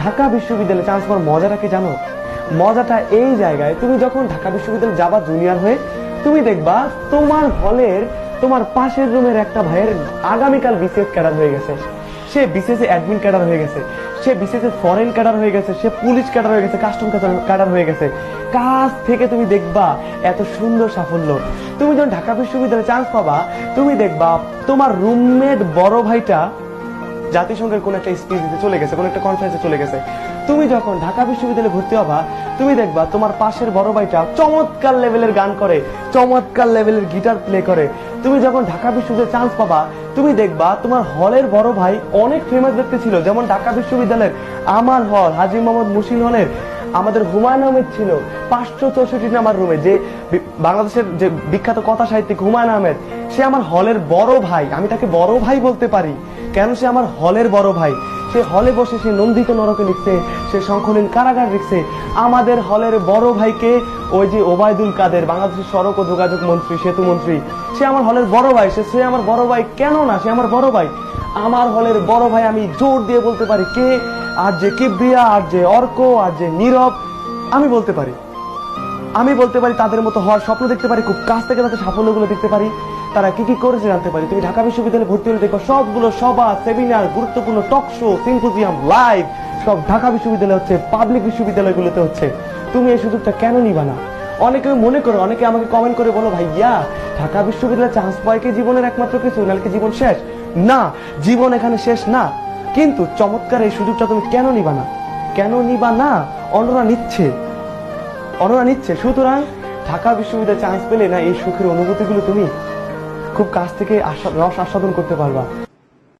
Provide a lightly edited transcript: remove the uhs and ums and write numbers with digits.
ঢাকা বিশ্ববিদ্যালয়ে চান্স পাওয়ার মজাটা কি জানো? মজাটা এই জায়গায়, তুমি যখন ঢাকা বিশ্ববিদ্যালয়ে যাবা জুনিয়র হয়ে, তুমি দেখবা তোমার হলের তোমার পাশের রুমের একটা ভাইয়ের আগামীকাল বিসিএস ক্যাডার হয়ে গেছে, সে বিসিএস অ্যাডমিন ক্যাডার হয়ে গেছে, সে বিসিএস ফরেন ক্যাডার হয়ে গেছে, সে পুলিশ ক্যাডার হয়ে গেছে, কাস্টম ক্যাডার হয়ে গেছে। কাজ থেকে তুমি দেখবা এত সুন্দর সাফল্য। তুমি যখন ঢাকা বিশ্ববিদ্যালয়ে চান্স পাবা, তুমি দেখবা তোমার রুমমেট বড় ভাইটা জাতিসংঘের কোন একটা স্পিচ দিতে চলে গেছে, কোন একটা কনফারেন্সে চলে গেছে। তুমি যখন ঢাকা বিশ্ববিদ্যালয়ে ভর্তি হবা, তুমি দেখবা তোমার পাশের বড় ভাইটা চমৎকার লেভেলের গান করে, চমৎকার লেভেলের গিটার প্লে করে। তুমি যখন ঢাকা বিশ্ববিদ্যালয়ে চান্স পাবা, তুমি দেখবা তোমার হলের বড় ভাই অনেক ফেমাস ব্যক্তি ছিল, যেমন ঢাকা বিশ্ববিদ্যালয়ের আমার হল হাজী মোহাম্মদ মুহসিন হলের আমাদের হুমায়ুন আহমেদ ছিল 564 নাম্বার রুমে, যে বাংলাদেশের যে বিখ্যাত কথা সাহিত্যিক হুমায়ুন আহমেদ, সে আমার হলের বড় ভাই। আমি তাকে বড় ভাই বলতে পারি, কেন? সে আমার হলের বড় ভাই। সে হলে বসে সে নন্দিত নরকে লিখছে, সে শঙ্খনীল কারাগার লিখছে। আমাদের হলের বড় ভাইকে ওই যে ওবায়দুল কাদের, বাংলাদেশের সড়ক ও যোগাযোগ মন্ত্রী, সেতু মন্ত্রী, সে আমার হলের বড় ভাই। সে আমার বড় ভাই কেন না, সে আমার বড় ভাই। আমার হলের বড় ভাই, আমি জোর দিয়ে বলতে পারি কে, আর যে কিবরিয়া, আর যে অর্ক, আর যে নীরব, আমি বলতে পারি তাদের মতো হওয়ার স্বপ্ন দেখতে পারি, খুব কাছ থেকে তাদের সাফল্যগুলো দেখতে পারি, তারা কি কি করেছে জানতে পারি। তুমি ঢাকা বিশ্ববিদ্যালয়ে ভর্তি হলে দেখো সবগুলো সভা, সেমিনার, গুরুত্বপূর্ণ টক শো, সিম্পোজিয়াম, লাইভ সব ঢাকা বিশ্ববিদ্যালয়ে হচ্ছে, পাবলিক বিশ্ববিদ্যালয়গুলোতে হচ্ছে। তুমি এই সুযোগটা কেন নিবা না? অনেকে মনে করো, অনেকে আমাকে কমেন্ট করে বলো, ভাইয়া ঢাকা বিশ্ববিদ্যালয়ে চান্স পায় কি জীবনের একমাত্র কিছু, নাহলে কি জীবন শেষ? না, জীবন এখানে শেষ না, কিন্তু চমৎকার এই সুযোগটা তুমি কেন নিবা না? অন্যরা নিচ্ছে। সুতরাং ঢাকা বিশ্ববিদ্যালয়ে চান্স পেলে না, এই সুখের অনুভূতিগুলো তুমি খুব কাছ থেকে রস আস্বাদন করতে পারবা।